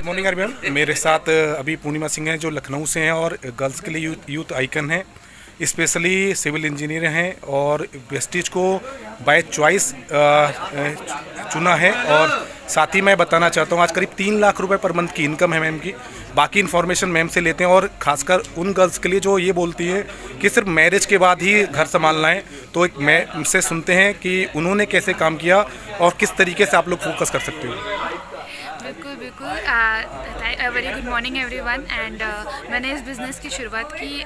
Morning everyone. मेरे साथ अभी पूर्णिमा सिंह हैं जो लखनऊ से हैं और गर्ल्स के लिए यूथ आइकन हैं, स्पेशली सिविल इंजीनियर हैं और वेस्टीज को बाय चॉइस चुना है। और साथ ही मैं बताना चाहता हूँ आज करीब 3 लाख रुपए पर मंथ की इनकम है मैम की। बाकी इन्फॉर्मेशन मैम से लेते हैं और खासकर उन गर्ल्स के लिए जो ये बोलती है कि सिर्फ मैरिज के बाद ही घर संभालना है, तो एक मैम से सुनते हैं कि उन्होंने कैसे काम किया और किस तरीके से आप लोग फोकस कर सकते हो। बिल्कुल very good morning everyone. And मैंने इस बिज़नेस की शुरुआत की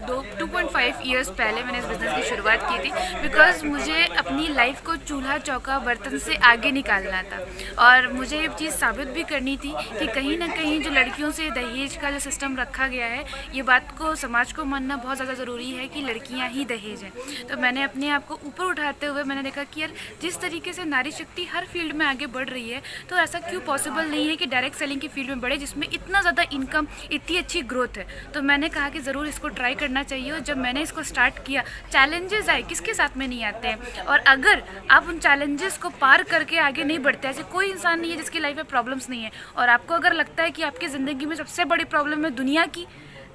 2.5 ईयर्स पहले मैंने इस बिज़नेस की शुरुआत की थी, बिकॉज़ मुझे अपनी लाइफ को चूल्हा चौका बर्तन से आगे निकालना था और मुझे ये चीज़ साबित भी करनी थी कि कहीं ना कहीं जो लड़कियों से दहेज का जो सिस्टम रखा गया है, ये बात को समाज को मानना बहुत ज़्यादा ज़रूरी है कि लड़कियाँ ही दहेज हैं। तो मैंने अपने आप को ऊपर उठाते हुए मैंने देखा कि यार जिस तरीके से नारी शक्ति हर फील्ड में आगे बढ़ रही है, तो ऐसा क्यों पॉसिबल नहीं है कि डायरेक्ट सेलिंग की फील्ड में बढ़े जिसमें इतना ज़्यादा इनकम, इतनी अच्छी ग्रोथ है। तो मैंने कहा कि ज़रूर इसको ट्राई करना चाहिए। और जब मैंने इसको स्टार्ट किया, चैलेंजेस आए, किसके साथ में नहीं आते हैं, और अगर आप उन चैलेंजेस को पार करके आगे नहीं बढ़ते, ऐसे कोई इंसान नहीं है जिसकी लाइफ में प्रॉब्लम्स नहीं है, और आपको अगर लगता है कि आपकी ज़िंदगी में सबसे बड़ी प्रॉब्लम है दुनिया की,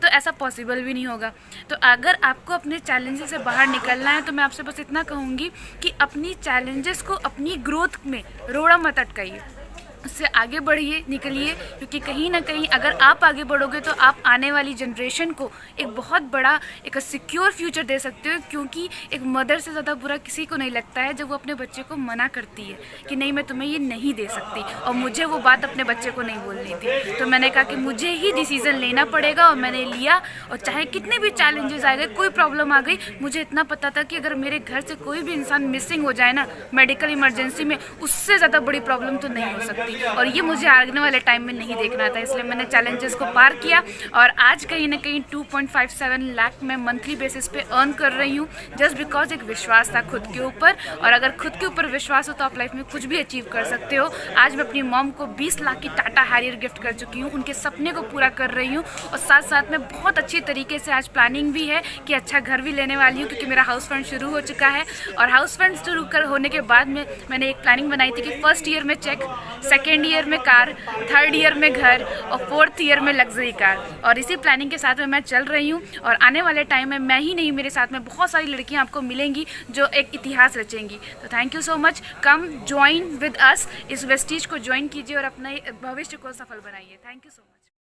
तो ऐसा पॉसिबल भी नहीं होगा। तो अगर आपको अपने चैलेंजेस से बाहर निकलना है तो मैं आपसे बस इतना कहूँगी कि अपनी चैलेंजेस को अपनी ग्रोथ में रोड़ा मत अटकाइए, उससे आगे बढ़िए, निकलिए, क्योंकि कहीं ना कहीं अगर आप आगे बढ़ोगे तो आप आने वाली जनरेशन को एक बहुत बड़ा एक सिक्योर फ्यूचर दे सकते हो। क्योंकि एक मदर से ज़्यादा बुरा किसी को नहीं लगता है जब वो अपने बच्चे को मना करती है कि नहीं मैं तुम्हें ये नहीं दे सकती, और मुझे वो बात अपने बच्चे को नहीं बोलनी थी। तो मैंने कहा कि मुझे ही डिसीज़न लेना पड़ेगा, और मैंने लिया। और चाहे कितने भी चैलेंजेस आ गए, कोई प्रॉब्लम आ गई, मुझे इतना पता था कि अगर मेरे घर से कोई भी इंसान मिसिंग हो जाए ना मेडिकल इमरजेंसी में, उससे ज़्यादा बड़ी प्रॉब्लम तो नहीं हो सकती, और ये मुझे आने वाले टाइम में नहीं देखना था। इसलिए मैंने चैलेंजेस को पार किया और आज कहीं ना कहीं 2.57 लाख मैं मंथली बेसिस पे अर्न कर रही हूँ, जस्ट बिकॉज एक विश्वास था खुद के ऊपर। और अगर खुद के ऊपर विश्वास हो तो आप लाइफ में कुछ भी अचीव कर सकते हो। आज मैं अपनी मॉम को 20 लाख की टाटा हैरियर गिफ्ट कर चुकी हूँ, उनके सपने को पूरा कर रही हूँ, और साथ साथ में बहुत अच्छी तरीके से आज प्लानिंग भी है कि अच्छा घर भी लेने वाली हूँ, क्योंकि मेरा हाउस फंड शुरू हो चुका है। और हाउस फंड शुरू होने के बाद में मैंने एक प्लानिंग बनाई थी कि फर्स्ट ईयर में चेक, सेकेंड ईयर में कार, थर्ड ईयर में घर, और फोर्थ ईयर में लग्जरी कार। और इसी प्लानिंग के साथ में मैं चल रही हूँ, और आने वाले टाइम में मैं ही नहीं, मेरे साथ में बहुत सारी लड़कियाँ आपको मिलेंगी जो एक इतिहास रचेंगी। तो thank you so much. Come join with us, इस वेस्टीज को ज्वाइन कीजिए और अपने भविष्य को सफल बनाइए। Thank you so much.